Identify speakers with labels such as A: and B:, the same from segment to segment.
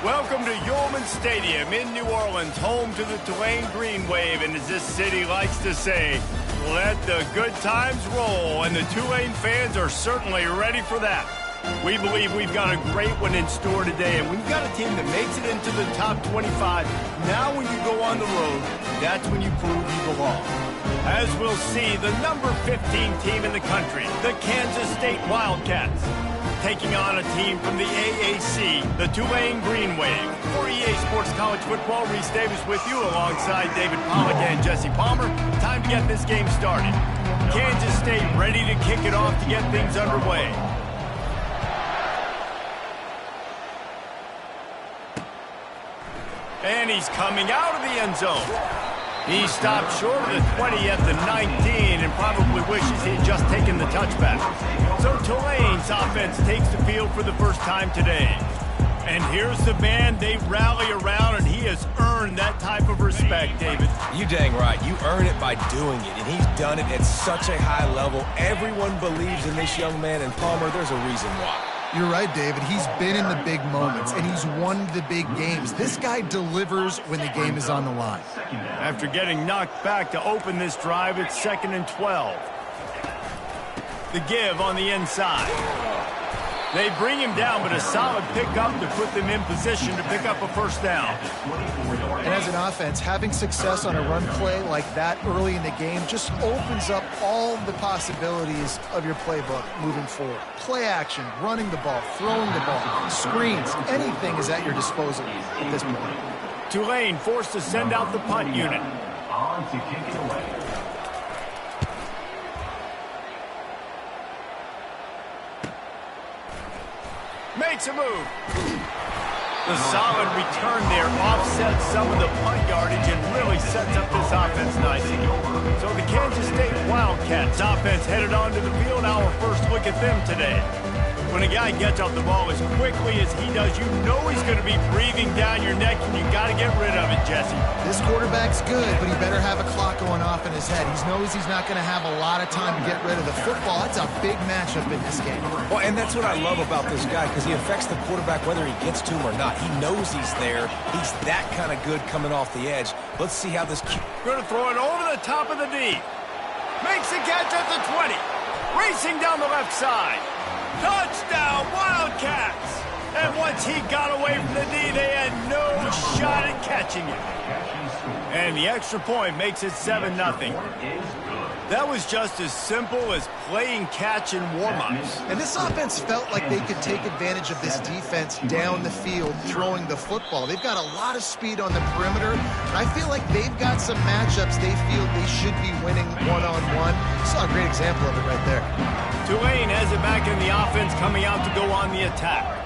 A: Welcome to Yulman Stadium in New Orleans, home to the Tulane Green Wave, and as this city likes to say, let the good times roll, and the Tulane fans are certainly ready for that. We believe we've got a great one in store today, and we've got a team that makes it into the top 25. Now when you go on the road, that's when you prove you belong. As we'll see, the number 15 team in the country, the Kansas State Wildcats, taking on a team from the AAC, the Tulane Green Wave. For EA Sports College Football, Reese Davis with you alongside David Pollack and Jesse Palmer. Time to get this game started. Kansas State ready to kick it off to get things underway. And he's coming out of the end zone. He stopped short of the 20 at the 19 and probably wishes he had just taken the touchback. So Tulane's offense takes the field for the first time today. And here's the man they rally around, and he has earned that type of respect, David.
B: You dang right. You earn it by doing it, and he's done it at such a high level. Everyone believes in this young man, and Palmer, there's a reason why.
C: You're right, David. He's been in the big moments, and he's won the big games. This guy delivers when the game is on the line.
A: After getting knocked back to open this drive, it's 2nd and 12. The give on the inside. They bring him down, but a solid pickup to put them in position to pick up a first down.
C: And as an offense, having success on a run play like that early in the game just opens up all the possibilities of your playbook moving forward. Play action, running the ball, throwing the ball, screens, anything is at your disposal at this point.
A: Tulane forced to send out the punt unit.
D: On to kick it away.
A: Makes a move. The solid return there offsets some of the punt yardage and really sets up this offense nicely. So the Kansas State Wildcats offense headed onto the field. Our first look at them today. When a guy gets off the ball as quickly as he does, you know he's going to be breathing down your neck, and you got to get rid of it, Jesse.
C: This quarterback's good, but he better have a clock going off in his head. He knows he's not going to have a lot of time to get rid of the football. That's a big matchup in this game.
B: Well, and that's what I love about this guy, because he affects the quarterback whether he gets to him or not. He knows he's there. He's that kind of good coming off the edge. Let's see how this...
A: Going to throw it over the top of the D. Makes the catch at the 20. Racing down the left side. Touchdown, Wildcats! And once he got away from the D, they had no shot at catching it. And the extra point makes it 7-0. That was just as simple as playing catch in warm-ups.
C: And this offense felt like they could take advantage of this defense down the field, throwing the football. They've got a lot of speed on the perimeter. And I feel like they've got some matchups they feel they should be winning one-on-one. Saw a great example of it right there.
A: Tulane has it back in the offense, coming out to go on the attack.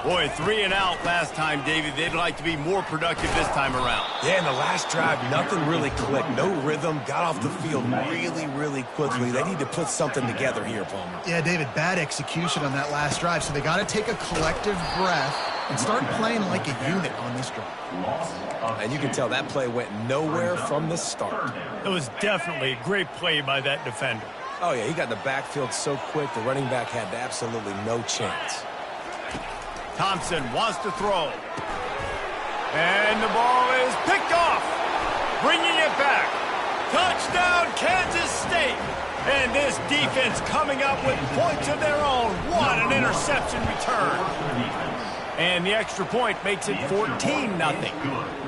A: Boy, 3 and out last time, David. They'd like to be more productive this time around.
B: Yeah, in the last drive, nothing really clicked. No rhythm, got off the field really quickly. They need to put something together here, Palmer.
C: Yeah, David, bad execution on that last drive, so they got to take a collective breath and start playing like a unit on this drive.
B: And you can tell that play went nowhere from the start.
A: It was definitely a great play by that defender.
B: Oh, yeah, he got in the backfield so quick, the running back had absolutely no chance.
A: Thompson wants to throw. And the ball is picked off. Bringing it back. Touchdown, Kansas State. And this defense coming up with points of their own. What an interception return. And the extra point makes it 14-0.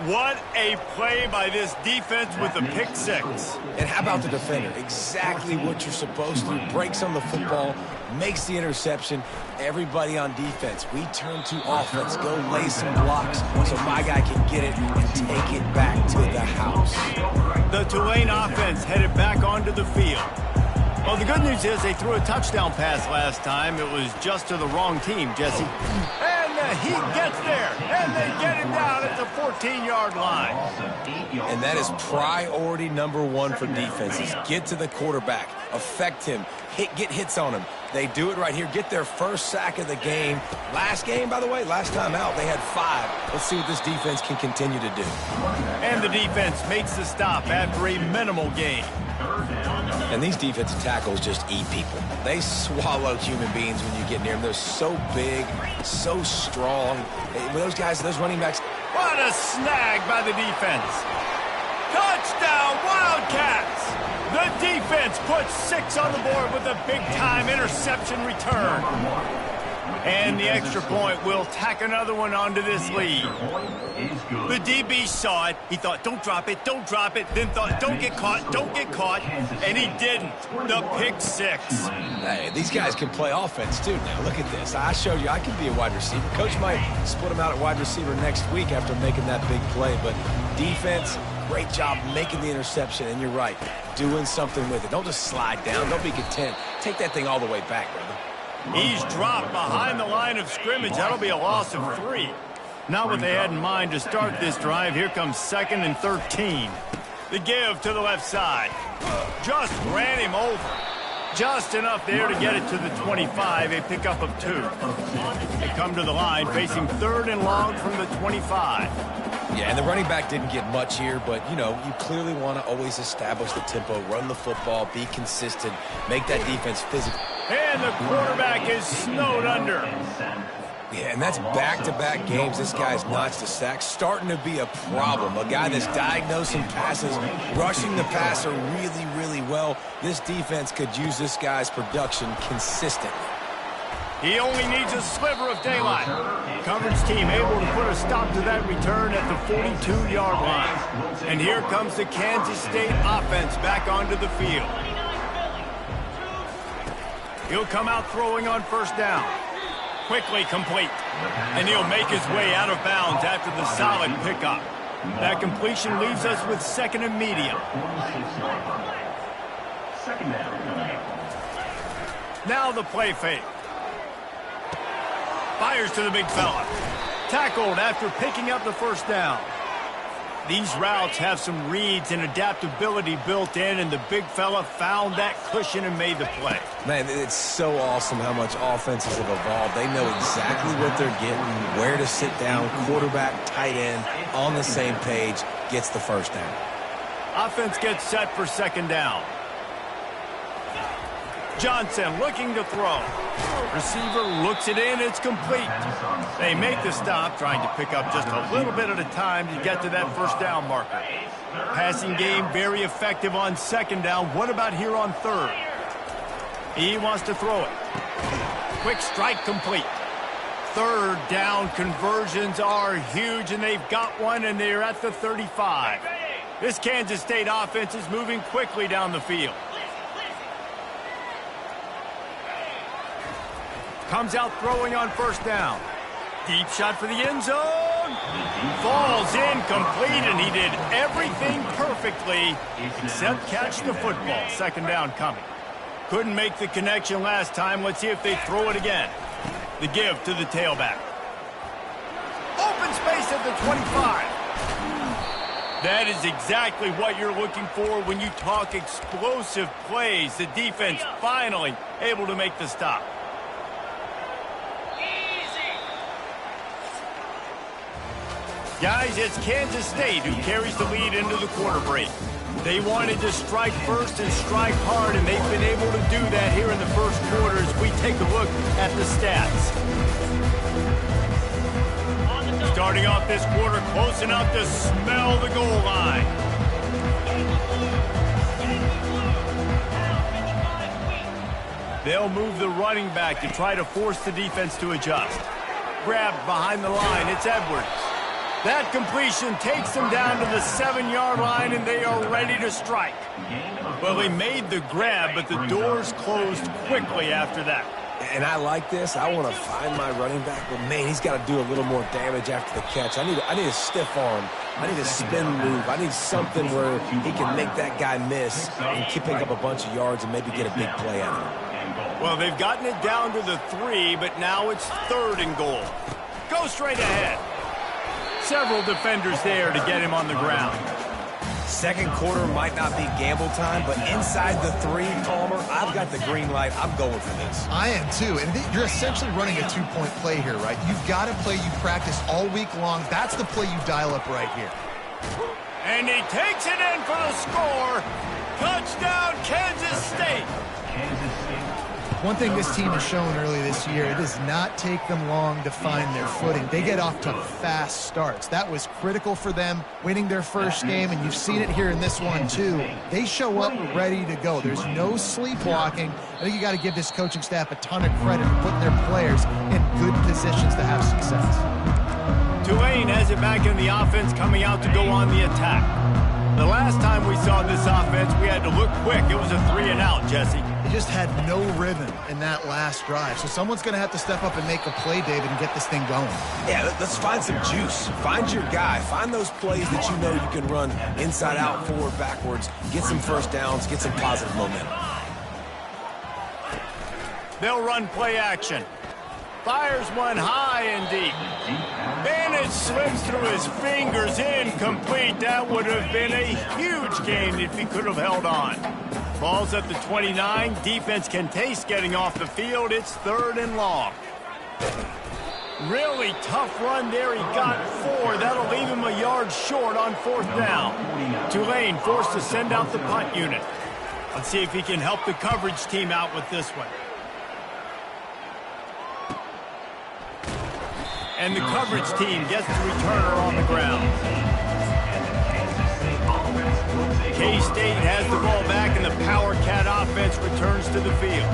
A: What a play by this defense with the pick six.
B: And how about the defender? Exactly what you're supposed to. Breaks on the football, makes the interception. Everybody on defense, we turn to offense. Go lay some blocks so my guy can get it and take it back to the house.
A: The Tulane offense headed back onto the field. Well, the good news is they threw a touchdown pass last time. It was just to the wrong team, Jesse. And he gets there, and they get him down at the 14-yard line.
B: And that is priority number one for defenses. Get to the quarterback, affect him, get hits on him. They do it right here, get their first sack of the game. Last game, by the way, last time out, they had 5. Let's see what this defense can continue to do.
A: And the defense makes the stop after a minimal gain.
B: And these defensive tackles just eat people. They swallow human beings when you get near them. They're so big, so strong. Those guys, those running backs.
A: What a snag by the defense. Touchdown, Wildcats! The defense puts 6 on the board with a big-time interception return. And the extra point will tack another one onto this lead. The DB saw it. He thought, don't drop it, don't drop it. Then thought, don't get caught, don't get caught. And he didn't. The pick 6.
B: Hey, these guys can play offense, too. Now, look at this. I showed you I can be a wide receiver. Coach might split him out at wide receiver next week after making that big play. But defense, great job making the interception. And you're right, doing something with it. Don't just slide down. Don't be content. Take that thing all the way back, brother.
A: He's dropped behind the line of scrimmage. That'll be a loss of 3. Not what they had in mind to start this drive. Here comes 2nd and 13. The give to the left side. Just ran him over. Just enough there to get it to the 25, a pickup of 2. They come to the line facing 3rd and long from the 25.
B: Yeah, and the running back didn't get much here, but, you know, you clearly want to always establish the tempo, run the football, be consistent, make that defense physical.
A: And the quarterback is snowed under.
B: Yeah, and that's back-to-back games. This guy's notched a sack, starting to be a problem. A guy that's diagnosing passes, rushing the passer really, really well. This defense could use this guy's production consistently.
A: He only needs a sliver of daylight. Coverage team able to put a stop to that return at the 42-yard line. And here comes the Kansas State offense back onto the field. He'll come out throwing on 1st down. Quickly complete. And he'll make his way out of bounds after the solid pickup. That completion leaves us with 2nd and medium. Now the play fake. Fires to the big fella. Tackled after picking up the 1st down. These routes have some reads and adaptability built in, and the big fella found that cushion and made the play.
B: Man, it's so awesome how much offenses have evolved. They know exactly what they're getting, where to sit down, quarterback, tight end, on the same page, gets the 1st down.
A: Offense gets set for 2nd down. Johnson looking to throw. Receiver looks it in, it's complete. They make the stop, trying to pick up just a little bit at a time to get to that 1st down marker. Passing game very effective on 2nd down. What about here on 3rd? He wants to throw it. Quick strike complete. 3rd down conversions are huge, and they've got one, and they're at the 35. This Kansas State offense is moving quickly down the field. Comes out throwing on 1st down. Deep shot for the end zone. Falls incomplete, and he did everything perfectly except catch the football. 2nd down coming. Couldn't make the connection last time. Let's see if they throw it again. The give to the tailback. Open space at the 25. That is exactly what you're looking for when you talk explosive plays. The defense finally able to make the stop. Guys, it's Kansas State who carries the lead into the quarter break. They wanted to strike first and strike hard, and they've been able to do that here in the 1st quarter as we take a look at the stats. Starting off this quarter close enough to smell the goal line. They'll move the running back to try to force the defense to adjust. Grabbed behind the line, it's Edwards. That completion takes them down to the 7-yard line, and they are ready to strike. Well, he made the grab, but the doors closed quickly after that.
B: And I like this. I want to find my running back, but, man, he's got to do a little more damage after the catch. I need a stiff arm. I need a spin move. I need something where he can make that guy miss and keep picking up a bunch of yards and maybe get a big play out of it.
A: Well, they've gotten it down to the 3, but now it's 3rd and goal. Go straight ahead. Several defenders there to get him on the ground.
B: 2nd quarter might not be gamble time, but inside the 3, Palmer, I've got the green light. I'm going for this.
C: I am too, and you're essentially running a 2-point play here, right? You've got a play you practice all week long. That's the play you dial up right here.
A: And he takes it in for the score. Touchdown, Kansas State!
D: Kansas State.
C: One thing this team has shown early this year, it does not take them long to find their footing. They get off to fast starts. That was critical for them winning their first game, and you've seen it here in this one too. They show up ready to go. There's no sleepwalking. I think you got to give this coaching staff a ton of credit for putting their players in good positions to have success.
A: Tulane has it back in the offense, coming out to go on the attack. The last time we saw this offense, we had to look quick. It was a 3-and-out, Jesse.
C: They just had no rhythm in that last drive. So someone's going to have to step up and make a play, David, and get this thing going.
B: Yeah, let's find some juice. Find your guy. Find those plays that you know you can run inside out, forward, backwards. Get some first downs. Get some positive momentum.
A: They'll run play action. Fires one high and deep. Bennett slips through his fingers, incomplete. That would have been a huge gain if he could have held on. Ball's at the 29. Defense can taste getting off the field. It's 3rd and long. Really tough run there. He got 4. That'll leave him a yard short on 4th down. Tulane forced to send out the punt unit. Let's see if he can help the coverage team out with this one. And the coverage team gets the returner on the ground. K-State has the ball back, and the Power Cat offense returns to the field.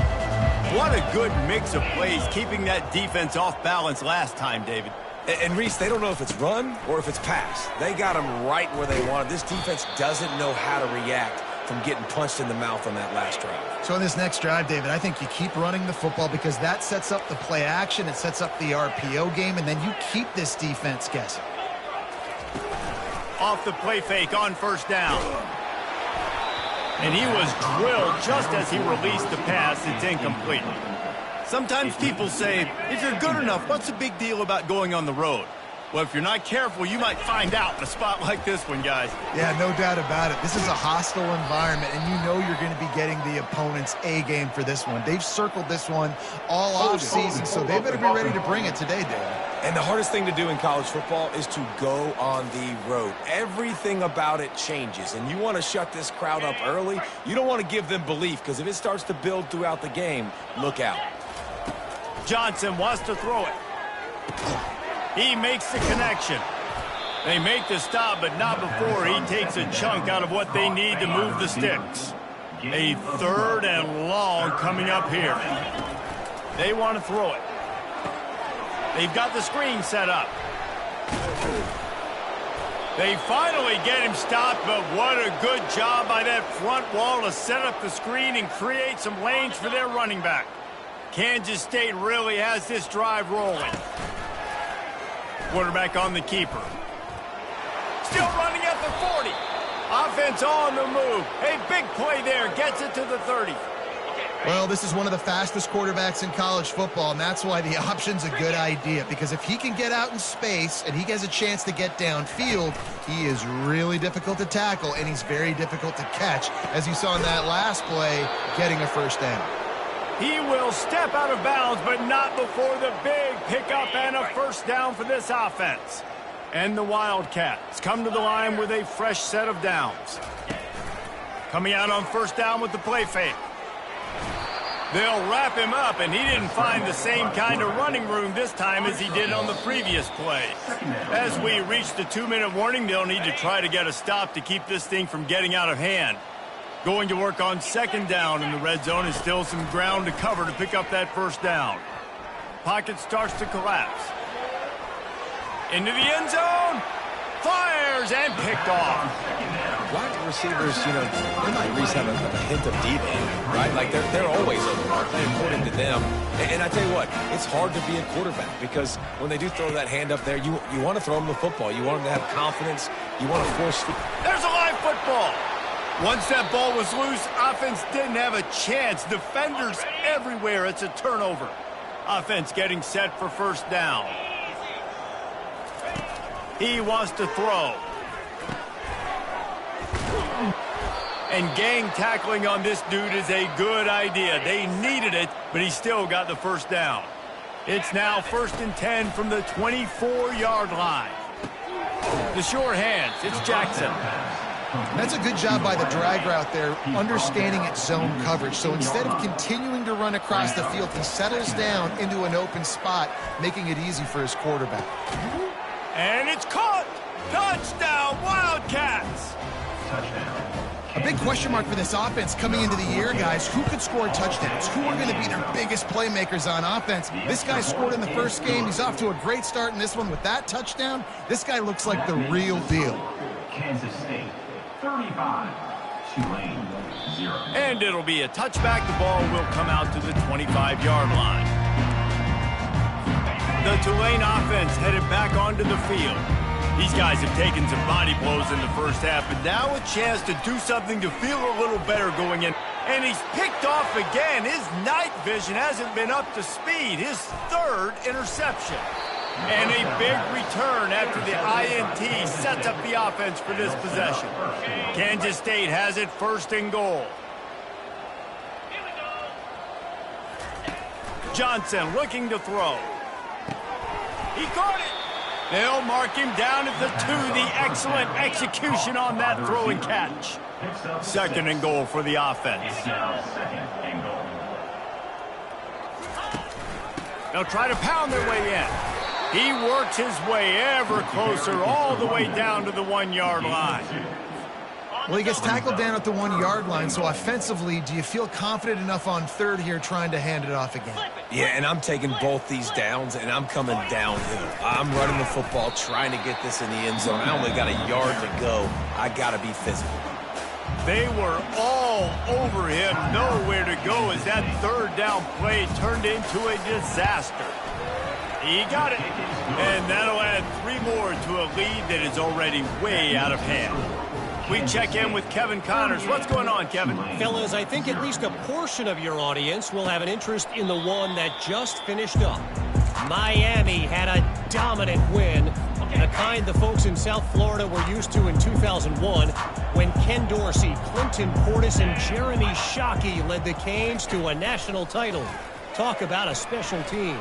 A: What a good mix of plays, keeping that defense off balance last time, David.
B: And Reese, they don't know if it's run or if it's pass. They got them right where they wanted. This defense doesn't know how to react from getting punched in the mouth on that last drive.
C: So in this next drive, David, I think you keep running the football because that sets up the play action, it sets up the RPO game, and then you keep this defense guessing.
A: Off the play fake on 1st down. And he was drilled just as he released the pass. It's incomplete. Sometimes people say, if you're good enough, what's the big deal about going on the road? Well, if you're not careful, you might find out in a spot like this one, guys.
C: Yeah, no doubt about it. This is a hostile environment, and you know you're going to be getting the opponent's A game for this one. They've circled this one all off season, so they better be ready to bring it today, David.
B: And the hardest thing to do in college football is to go on the road. Everything about it changes, and you want to shut this crowd up early. You don't want to give them belief, because if it starts to build throughout the game, look out.
A: Johnson wants to throw it. He makes the connection. They make the stop, but not before he takes a chunk out of what they need to move the sticks. A 3rd and long coming up here. They want to throw it. They've got the screen set up. They finally get him stopped, but what a good job by that front wall to set up the screen and create some lanes for their running back. Kansas State really has this drive rolling. Quarterback on the keeper. Still running at the 40. Offense on the move. A big play there. Gets it to the 30.
C: Well, this is one of the fastest quarterbacks in college football, and that's why the option's a good idea, because if he can get out in space and he has a chance to get downfield, he is really difficult to tackle, and he's very difficult to catch, as you saw in that last play, getting a 1st down.
A: He will step out of bounds, but not before the big pickup and a 1st down for this offense. And the Wildcats come to the line with a fresh set of downs. Coming out on 1st down with the play fake. They'll wrap him up, and he didn't find the same kind of running room this time as he did on the previous play. As we reach the 2-minute warning, they'll need to try to get a stop to keep this thing from getting out of hand. Going to work on 2nd down in the red zone, and still some ground to cover to pick up that 1st down. Pocket starts to collapse. Into the end zone. Fires and picked off.
B: Wide receivers, you know, they might at least have a hint of D-man, right? Like, they're always overmarked, according to them. And I tell you what, it's hard to be a quarterback because when they do throw that hand up there, you want to throw them the football. You want them to have confidence. You want to force.
A: There's a live football. Once that ball was loose, offense didn't have a chance. Defenders everywhere. It's a turnover. Offense getting set for 1st down. He wants to throw. And gang tackling on this dude is a good idea. They needed it, but he still got the 1st down. It's now 1st and 10 from the 24-yard line. The sure hands. It's Jackson.
C: That's a good job by the drag route there, understanding its zone coverage. So instead of continuing to run across the field, he settles down into an open spot, making it easy for his quarterback.
A: And it's caught! Touchdown, Wildcats!
C: A big question mark for this offense coming into the year, guys. Who could score touchdowns? Who are going to be their biggest playmakers on offense? This guy scored in the first game. He's off to a great start in this one with that touchdown. This guy looks like the real deal.
D: Kansas State 35, Tulane 0.
A: And it'll be a touchback. The ball will come out to the 25-yard line. The Tulane offense headed back onto the field. These guys have taken some body blows in the first half, but now a chance to do something to feel a little better going in. And he's picked off again. His night vision hasn't been up to speed. His third interception. And a big return after the INT sets up the offense for this possession. Kansas State has it first and goal. Johnson looking to throw. He caught it. They'll mark him down at the 2. The excellent execution on that throw and catch. Second and goal for the offense. They'll try to pound their way in. He works his way ever closer all the way down to the 1-yard line.
C: Well, he gets tackled down at the 1-yard line, so offensively, do you feel confident enough on third here trying to hand it off again?
B: Yeah, and I'm taking both these downs, and I'm coming downhill. I'm running the football, trying to get this in the end zone. I only got a yard to go. I got to be physical.
A: They were all over him, nowhere to go as that third down play turned into a disaster. He got it, and that'll add 3 more to a lead that is already way out of hand. We check in with Kevin Connors. What's going on, Kevin?
E: Fellas, I think at least a portion of your audience will have an interest in the one that just finished up. Miami had a dominant win, the kind the folks in South Florida were used to in 2001 when Ken Dorsey, Clinton Portis, and Jeremy Shockey led the Canes to a national title. Talk about a special team.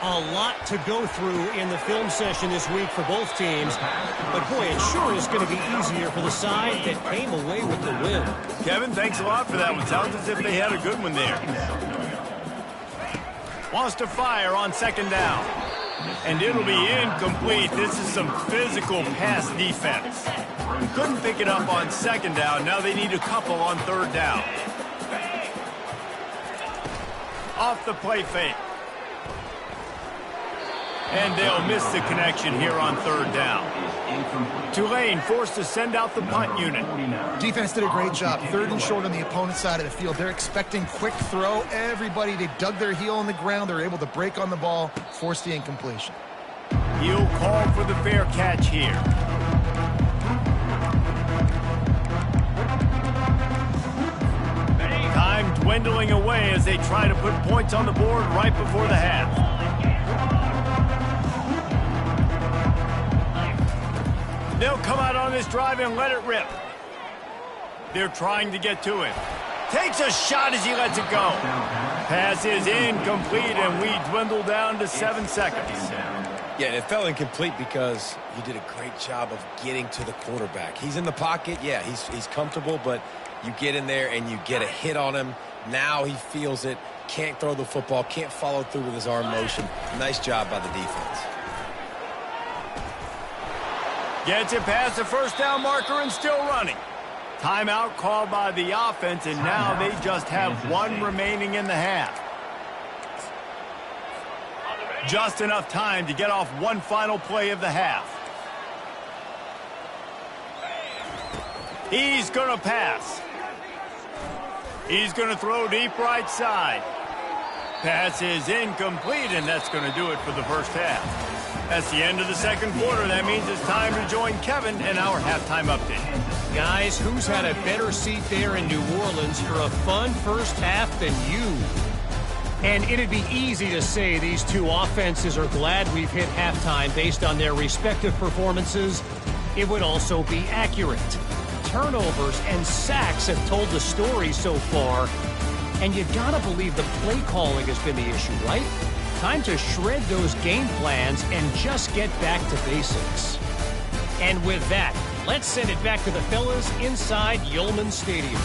E: A lot to go through in the film session this week for both teams. But, boy, it sure is going to be easier for the side that came away with the win.
A: Kevin, thanks a lot for that one. Sounds as if they had a good one there. Wants to fire on second down. And it'll be incomplete. This is some physical pass defense. Couldn't pick it up on second down. Now they need a couple on third down. Off the play fake. And they'll miss the connection here on third down. Tulane forced to send out the punt unit.
C: Defense did a great job. Third and short on the opponent's side of the field. They're expecting quick throw. Everybody, they dug their heel on the ground. They're able to break on the ball, force the incompletion.
A: He'll call for the fair catch here. Time dwindling away as they try to put points on the board right before the half. They'll come out on this drive and let it rip. They're trying to get to it. Takes a shot as he lets it go. Pass is incomplete, and we dwindle down to 7 seconds.
B: Yeah, and it fell incomplete because he did a great job of getting to the quarterback. He's in the pocket. Yeah, he's comfortable, but you get in there and you get a hit on him. Now he feels it. Can't throw the football. Can't follow through with his arm motion. Nice job by the defense.
A: Gets it past the first down marker and still running. Timeout called by the offense, and now they just have 1 remaining in the half. Just enough time to get off 1 final play of the half. He's going to pass. He's going to throw deep right side. Pass is incomplete, and that's going to do it for the first half. That's the end of the second quarter. That means it's time to join Kevin in our halftime update.
E: Guys, who's had a better seat there in New Orleans for a fun first half than you? And it'd be easy to say these two offenses are glad we've hit halftime based on their respective performances. It would also be accurate. Turnovers and sacks have told the story so far. And you gotta believe the play calling has been the issue, right? Time to shred those game plans and just get back to basics. And with that, Let's send it back to the fellas inside Yulman Stadium.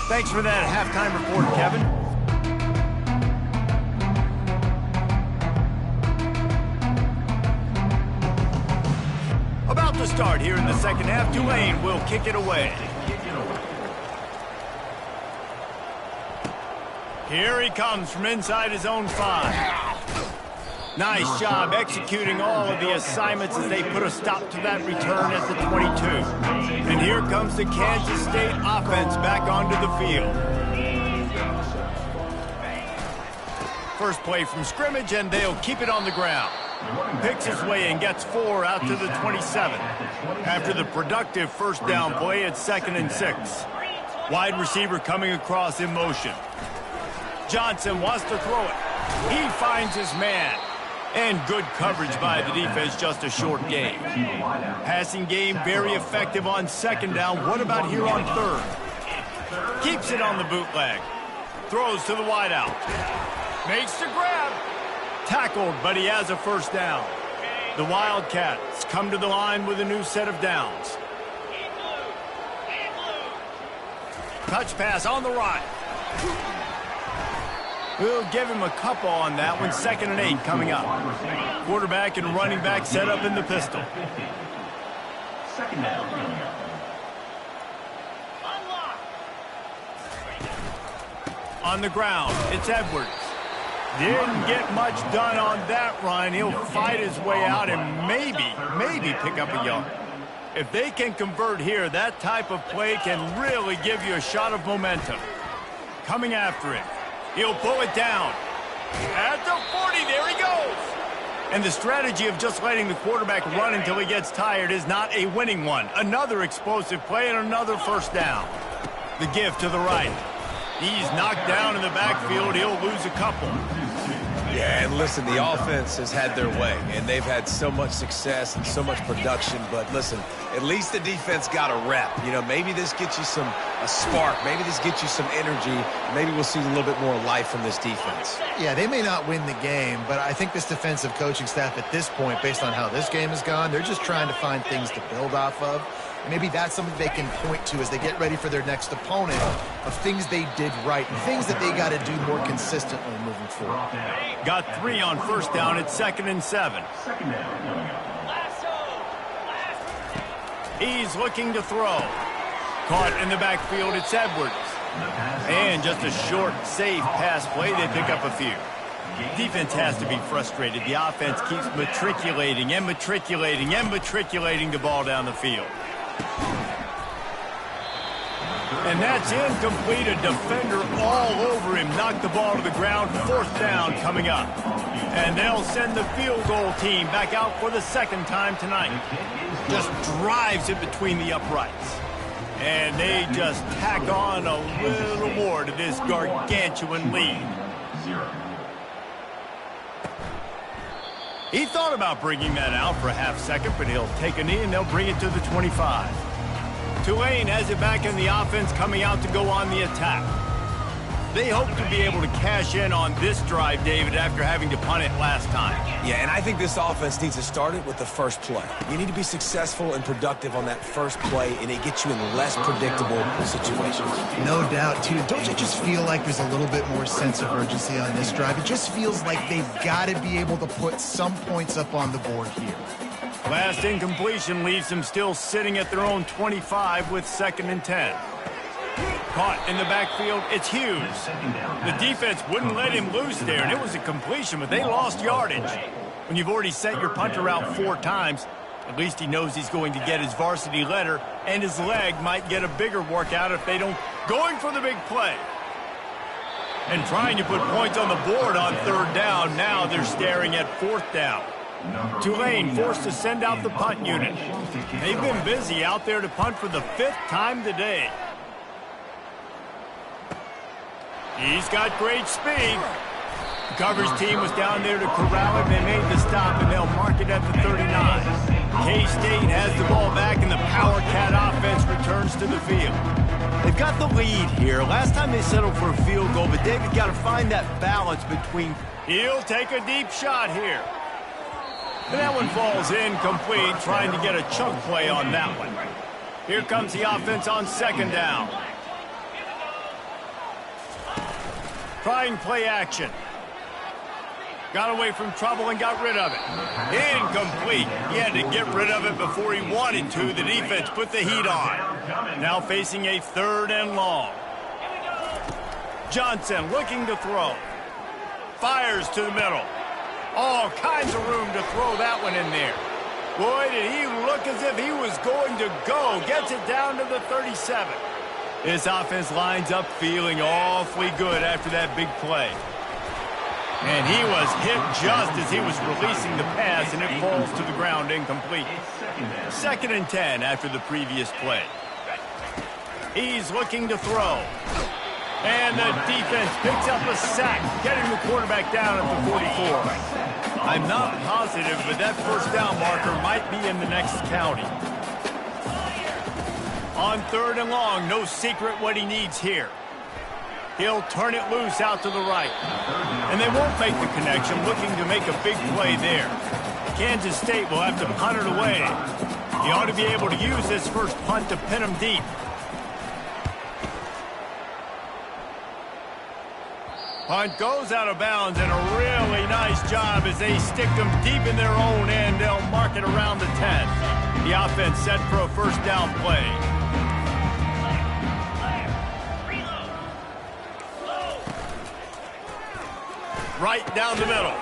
A: Thanks for that halftime report, Kevin. About to start here in the second half. Tulane will kick it away. Here he comes from inside his own 5. Nice job executing all of the assignments as they put a stop to that return at the 22. And here comes the Kansas State offense back onto the field. First play from scrimmage, and they'll keep it on the ground. Picks his way and gets 4 out to the 27. After the productive first down play, it's 2nd and 6. Wide receiver coming across in motion. Johnson wants to throw it. He finds his man. And good coverage by the defense, just a short gain. Passing game very effective on 2nd down. What about here on 3rd? Keeps it on the bootleg. Throws to the wideout. Makes the grab. Tackled, but he has a first down. The Wildcats come to the line with a new set of downs. Touch pass on the right. We'll give him a couple on that one. 2nd and 8 coming up. Quarterback and running back set up in the pistol.
D: Second down.
A: On the ground, it's Edwards. Didn't get much done on that run. He'll fight his way out and maybe pick up a yard. If they can convert here, that type of play can really give you a shot of momentum. Coming after it. He'll pull it down. At the 40, there he goes. And the strategy of just letting the quarterback run until he gets tired is not a winning one. Another explosive play and another first down. The give to the right. He's knocked down in the backfield. He'll lose a couple.
B: Yeah, and listen, the offense has had their way, and they've had so much success and so much production. But listen, at least the defense got a rep. You know, maybe this gets you a spark. Maybe this gets you some energy. Maybe we'll see a little bit more life from this defense.
C: Yeah, they may not win the game, but I think this defensive coaching staff at this point, based on how this game has gone, they're just trying to find things to build off of. Maybe that's something they can point to as they get ready for their next opponent of things they did right and things that they got to do more consistently moving forward.
A: Got 3 on first down. It's 2nd and 7. He's looking to throw. Caught in the backfield. It's Edwards. And just a short, safe pass play. They pick up a few. Defense has to be frustrated. The offense keeps matriculating the ball down the field. And that's incomplete. A defender all over him. Knocked the ball to the ground. 4th down coming up. And they'll send the field goal team back out for the 2nd time tonight. Just drives it between the uprights. And they just tack on a little more to this gargantuan lead. He thought about bringing that out for a half second, but he'll take a knee and they'll bring it to the 25. Tulane has it back in the offense, coming out to go on the attack. They hope to be able to cash in on this drive, David, after having to punt it last time.
B: Yeah, and I think this offense needs to start it with the first play. You need to be successful and productive on that first play, and it gets you in less predictable situations.
C: No doubt, too. Don't you just feel like there's a little bit more sense of urgency on this drive? It just feels like they've got to be able to put some points up on the board here.
A: Last incompletion leaves them still sitting at their own 25 with 2nd and 10. Caught in the backfield, it's Hughes. The defense wouldn't let him loose there, and it was a completion, but they lost yardage. When you've already sent your punter out 4 times, at least he knows he's going to get his varsity letter, and his leg might get a bigger workout if they don't. Going for the big play. And trying to put points on the board on 3rd down. Now they're staring at 4th down. Tulane forced to send out the punt unit. They've been busy out there to punt for the 5th time today. He's got great speed. The coverage team was down there to corral him. They made the stop, and they'll mark it at the 39. K-State has the ball back, and the Power Cat offense returns to the field. They've got the lead here. Last time they settled for a field goal, but David got to find that balance between. He'll take a deep shot here. And that one falls incomplete, trying to get a chunk play on that one. Here comes the offense on second down. Trying play action. Got away from trouble and got rid of it. Incomplete. He had to get rid of it before he wanted to. The defense put the heat on. Now facing a 3rd and long. Johnson looking to throw. Fires to the middle. All kinds of room to throw that one in there. Boy, did he look as if he was going to go. Gets it down to the 37. This offense lines up feeling awfully good after that big play. And he was hit just as he was releasing the pass, and it falls to the ground incomplete. 2nd and 10 after the previous play. He's looking to throw. And the defense picks up a sack, getting the quarterback down at the 44. I'm not positive, but that first down marker might be in the next county. On 3rd and long, no secret what he needs here. He'll turn it loose out to the right. And they won't make the connection, looking to make a big play there. Kansas State will have to punt it away. He ought to be able to use this first punt to pin him deep. Punt goes out of bounds, and a really nice job as they stick them deep in their own end. They'll mark it around the 10. The offense set for a first down play. Right down the middle.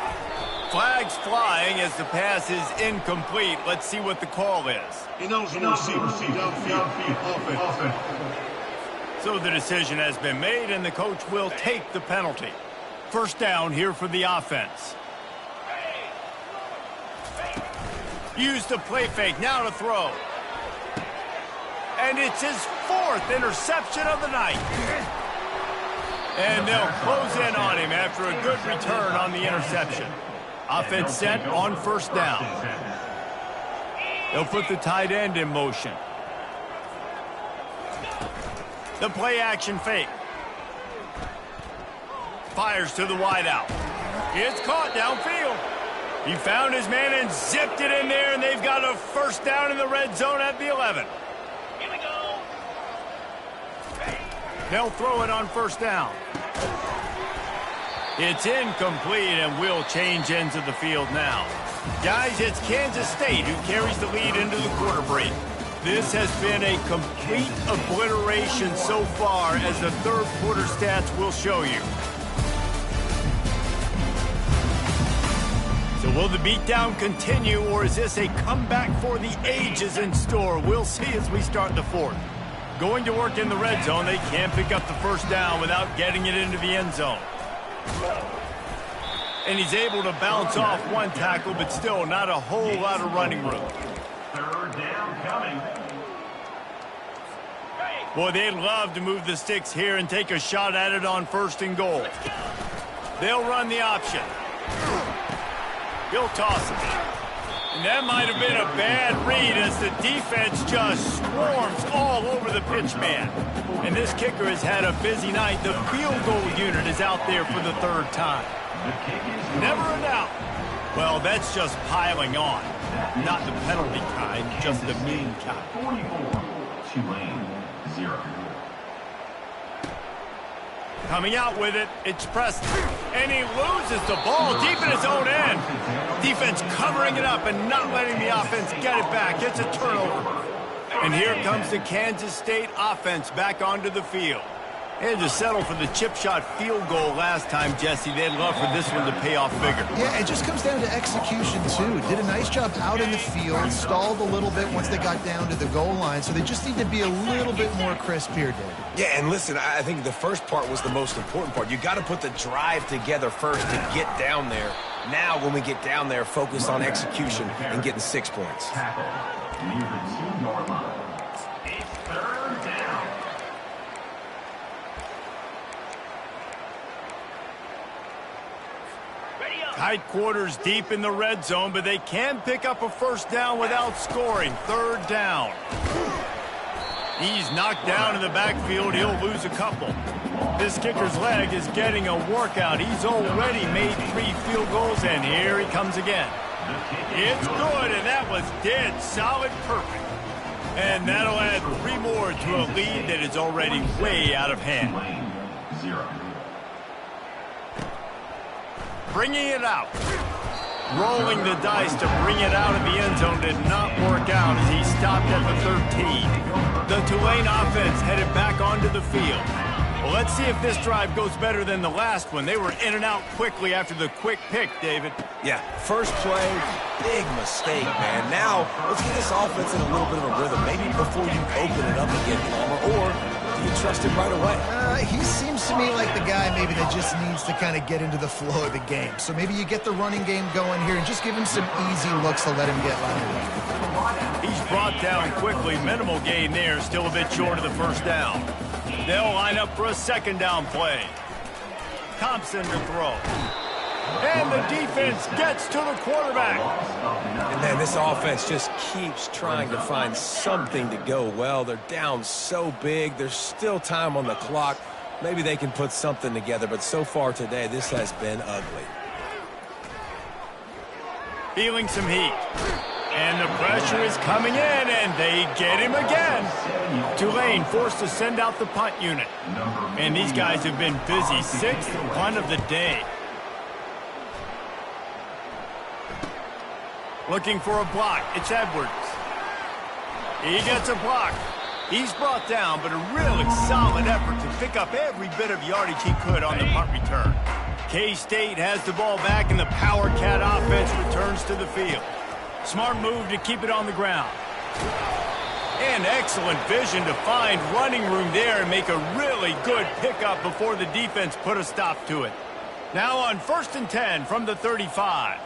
A: Flags flying as the pass is incomplete. Let's see what the call is. So the decision has been made, and the coach will take the penalty. First down here for the offense. Use the play fake, now to throw. And it's his 4th interception of the night. And they'll close in on him after a good return on the interception. Offense set on first down. They'll put the tight end in motion. The play action fake. Fires to the wideout. It's caught downfield. He found his man and zipped it in there, and they've got a first down in the red zone at the 11. Here we go. They'll throw it on first down. It's incomplete, and we'll change ends of the field now. Guys, it's Kansas State who carries the lead into the quarter break. This has been a complete obliteration so far, as the 3rd quarter stats will show you. So will the beatdown continue, or is this a comeback for the ages in store? We'll see as we start the 4th. Going to work in the red zone, they can't pick up the first down without getting it into the end zone. And he's able to bounce off one tackle, but still not a whole lot of running room.
D: 3rd down coming.
A: Boy, they'd love to move the sticks here and take a shot at it on 1st and goal. They'll run the option. He'll toss it. And that might have been a bad read, as the defense just swarms all over the pitch man. And this kicker has had a busy night. The field goal unit is out there for the 3rd time. Never a doubt. Well, that's just piling on. Not the penalty kind, just the mean kind.
D: 44, Tulane, 0.
A: Coming out with it, it's Preston. And he loses the ball deep in his own end. Defense covering it up and not letting the offense get it back. It's a turnover. And here comes the Kansas State offense back onto the field. They had to settle for the chip shot field goal last time, Jesse. They'd love for this one to pay off bigger.
C: Yeah, it just comes down to execution, too. Did a nice job out in the field, stalled a little bit once they got down to the goal line, so they just need to be a little bit more crisp here, Dave.
B: Yeah, and listen, I think the first part was the most important part. You got to put the drive together first to get down there. Now, when we get down there, focus on execution and getting 6 points.
D: Tackle near the 2-yard line. It's 3rd down.
A: Tight quarters deep in the red zone, but they can pick up a first down without scoring. 3rd down. He's knocked down in the backfield. He'll lose a couple. This kicker's leg is getting a workout. He's already made 3 field goals, and here he comes again. It's good, and that was dead solid perfect. And that'll add 3 more to a lead that is already way out of hand. Bringing it out. Rolling the dice to bring it out of the end zone did not work out as he stopped at the 13. The Tulane offense headed back onto the field. Well, let's see if this drive goes better than the last one. They were in and out quickly after the quick pick, David.
B: Yeah, first play, big mistake, man. Now, let's get this offense in a little bit of a rhythm. Maybe before you open it up again, Palmer, or do you trust him right away?
C: He seems to me like the guy maybe that just needs to kind of get into the flow of the game. So maybe you get the running game going here and just give him some easy looks to let him get lined up.
A: He's brought down quickly. Minimal gain there, still a bit short of the first down. They'll line up for a second down play. Thompson to throw. And the defense gets to the quarterback.
B: And man, this offense just keeps trying to find something to go well. They're down so big. There's still time on the clock. Maybe they can put something together, but so far today, this has been ugly.
A: Feeling some heat. And the pressure is coming in, and they get him again. Tulane forced to send out the punt unit. And these guys have been busy. 6th punt of the day. Looking for a block. It's Edwards. He gets a block. He's brought down, but a really solid effort to pick up every bit of yardage he could on the punt return. K-State has the ball back, and the Power Cat offense returns to the field. Smart move to keep it on the ground. And excellent vision to find running room there and make a really good pickup before the defense put a stop to it. Now on 1st and 10 from the 35.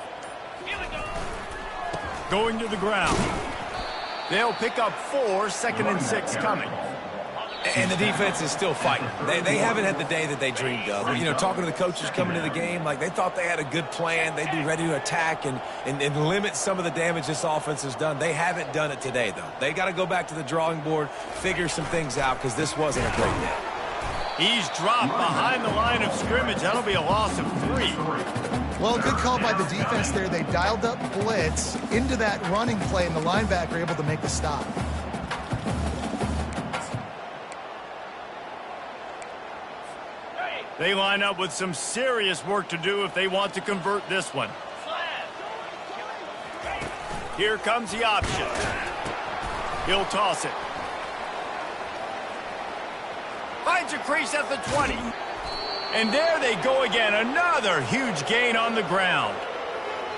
A: Going to the ground. They'll pick up 4, 2nd and 6 coming.
B: And the defense is still fighting. They haven't had the day that they dreamed of. You know, talking to the coaches coming to the game, like they thought they had a good plan. They'd be ready to attack and limit some of the damage this offense has done. They haven't done it today, though. They got to go back to the drawing board, figure some things out, because this wasn't a great day.
A: He's dropped behind the line of scrimmage. That'll be a loss of 3.
C: Well, good call by the defense there. They dialed up blitz into that running play, and the linebacker able to make the stop.
A: They line up with some serious work to do if they want to convert this one. Here comes the option. He'll toss it. Finds a crease at the 20. And there they go again. Another huge gain on the ground.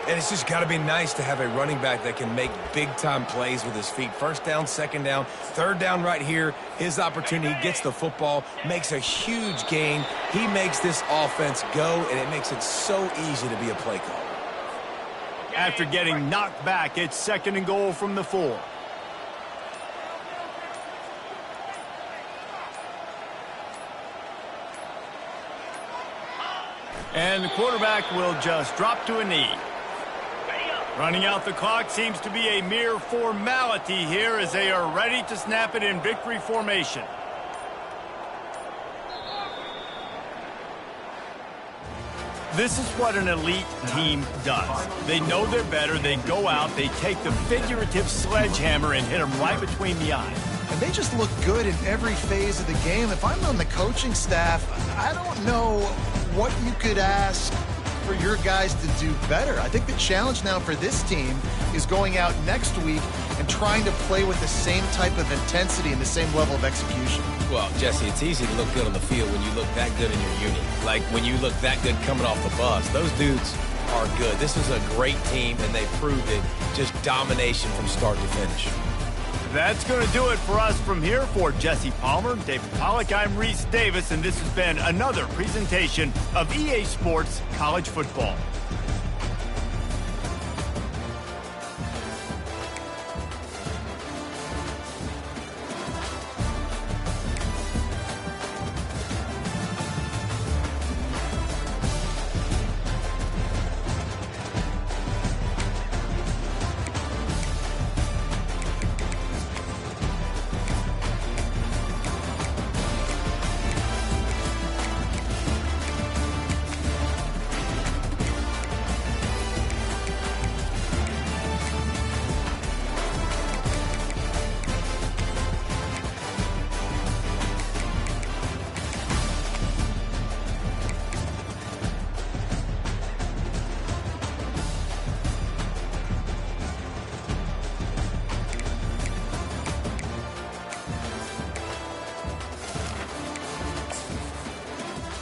B: And it's just got to be nice to have a running back that can make big-time plays with his feet. 1st down, 2nd down, 3rd down right here. His opportunity, gets the football, makes a huge gain. He makes this offense go, and it makes it so easy to be a play caller.
A: After getting knocked back, it's 2nd and goal from the 4. And the quarterback will just drop to a knee. Running out the clock seems to be a mere formality here as they are ready to snap it in victory formation. This is what an elite team does. They know they're better. They go out. They take the figurative sledgehammer and hit them right between the eyes.
C: And they just look good in every phase of the game. If I'm on the coaching staff, I don't know what you could ask for your guys to do better. I think the challenge now for this team is going out next week and trying to play with the same type of intensity and the same level of execution.
B: Well, Jesse, it's easy to look good on the field when you look that good in your unit. Like when you look that good coming off the bus. Those dudes are good. This is a great team, and they proved it. Just domination from start to finish.
A: That's going to do it for us from here. For Jesse Palmer, David Pollack, I'm Reese Davis, and this has been another presentation of EA Sports College Football.